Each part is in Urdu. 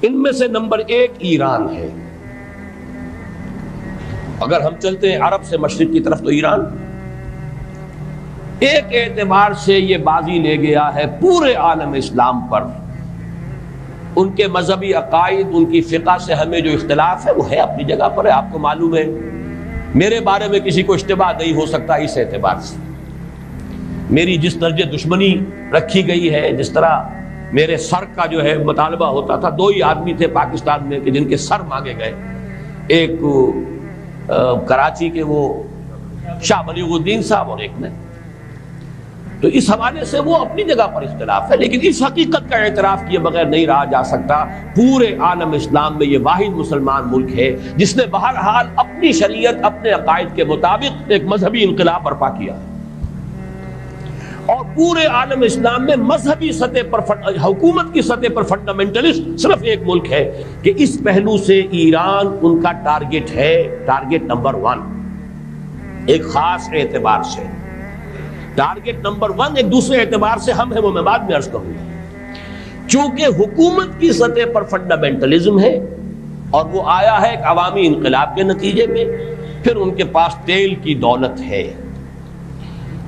ان میں سے نمبر 1 ایران ہے. اگر ہم چلتے ہیں عرب سے مشرق کی طرف تو ایران ایک اعتبار سے یہ بازی لے گیا ہے پورے عالم اسلام پر. ان کے مذہبی عقائد، ان کی فقہ سے ہمیں جو اختلاف ہے وہ ہے اپنی جگہ پر ہے. آپ کو معلوم ہے میرے بارے میں کسی کو اشتباہ نہیں ہو سکتا اس اعتبار سے. میری جس درجے دشمنی رکھی گئی ہے، جس طرح میرے سر کا جو ہے مطالبہ ہوتا تھا، 2 ہی آدمی تھے پاکستان میں کہ جن کے سر مانگے گئے. ایک کراچی کے وہ شاہ بلیغ الدین صاحب اور ایک نے. تو اس حوالے سے وہ اپنی جگہ پر اختلاف ہے، لیکن اس حقیقت کا اعتراف کیے بغیر نہیں رہا جا سکتا پورے عالم اسلام میں یہ واحد مسلمان ملک ہے جس نے بہرحال اپنی شریعت، اپنے عقائد کے مطابق ایک مذہبی انقلاب برپا کیا. اور پورے عالم اسلام میں مذہبی سطح پر، حکومت کی سطح پر فنڈامنٹلسٹ صرف ایک ملک ہے کہ اس پہلو سے ایران ان کا ٹارگٹ ہے، ٹارگٹ نمبر 1 ایک خاص اعتبار سے. ٹارگٹ نمبر 1 ایک دوسرے اعتبار سے ہم ہیں، وہ میں بعد میں عرض کروں گا. چونکہ حکومت کی سطح پر فنڈامنٹلزم ہے اور وہ آیا ہے ایک عوامی انقلاب کے نتیجے میں، پھر ان کے پاس تیل کی دولت ہے،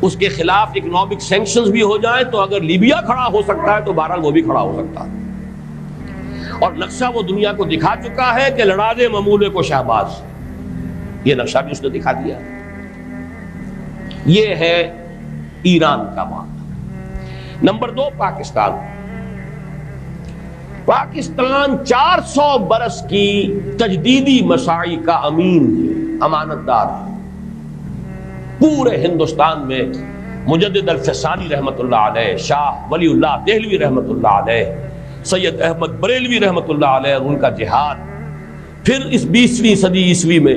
اس کے خلاف اکنامک سینکشنز بھی ہو جائیں تو اگر لیبیا کھڑا ہو سکتا ہے تو بہرحال وہ بھی کھڑا ہو سکتا ہے. اور نقشہ وہ دنیا کو دکھا چکا ہے کہ لڑا دے ممولے کو شہباز، یہ نقشہ بھی اس نے دکھا دیا. یہ ہے ایران کا معاملہ. نمبر 2 پاکستان. پاکستان 400 برس کی تجدیدی مساعی کا امین ہے، امانت دار ہے. پورے ہندوستان میں مجدد الفسانی رحمت اللہ علیہ، شاہ ولی اللہ دہلوی رحمت اللہ علیہ، سید احمد بریلوی رحمت اللہ علیہ اور ان کا جہاد، پھر اس 20ویں صدی عیسوی میں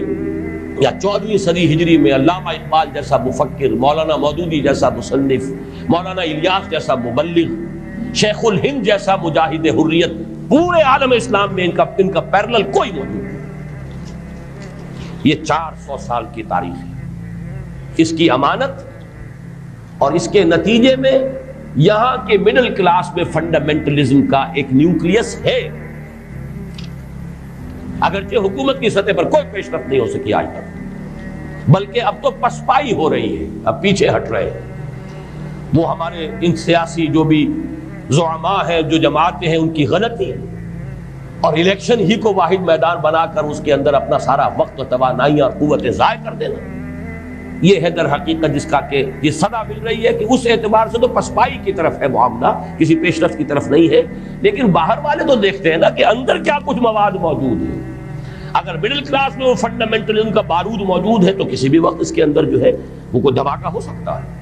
یا 14ویں صدی ہجری میں علامہ اقبال جیسا مفکر، مولانا مودودی جیسا مصنف، مولانا الیاس جیسا مبلغ، شیخ الہند جیسا مجاہد حریت، پورے عالم اسلام میں ان کا پیرلل کوئی موجود نہیں. یہ 400 سال کی تاریخ ہے، اس کی امانت اور اس کے نتیجے میں یہاں کے مڈل کلاس میں فنڈامنٹلزم کا ایک نیوکلیس ہے. اگرچہ حکومت کی سطح پر کوئی پیش رفت نہیں ہو سکی آج تک، بلکہ اب تو پسپائی ہو رہی ہے، اب پیچھے ہٹ رہے ہیں. وہ ہمارے ان سیاسی جو بھی زعماء ہیں، جو جماعتیں ہیں، ان کی غلطی ہے اور الیکشن ہی کو واحد میدان بنا کر اس کے اندر اپنا سارا وقت و توانائیاں اور قوتیں ضائع کر دینا. یہ ہے در حقیقت جس کا کہ یہ صدا مل رہی ہے کہ اس اعتبار سے تو پسپائی کی طرف ہے معاملہ، کسی پیش رفت کی طرف نہیں ہے. لیکن باہر والے تو دیکھتے ہیں نا کہ اندر کیا کچھ مواد موجود ہے. اگر مڈل کلاس میں وہ فنڈامنٹلزم کا بارود موجود ہے تو کسی بھی وقت اس کے اندر جو ہے وہ کوئی دھماکہ ہو سکتا ہے.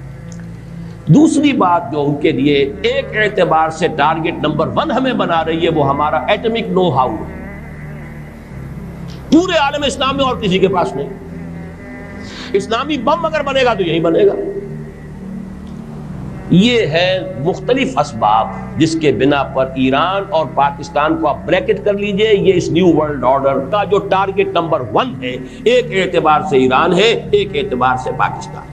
دوسری بات جو ان کے لیے ایک اعتبار سے ٹارگٹ نمبر 1 ہمیں بنا رہی ہے وہ ہمارا ایٹمک نو ہاؤ ہے. پورے عالم اسلام میں اور کسی کے پاس نہیں. اسلامی بم اگر بنے گا تو یہی بنے گا. یہ ہے مختلف اسباب جس کے بنا پر ایران اور پاکستان کو آپ بریکٹ کر لیجئے. یہ اس نیو ورلڈ آرڈر کا جو ٹارگٹ نمبر 1 ہے، ایک اعتبار سے ایران ہے، ایک اعتبار سے پاکستان.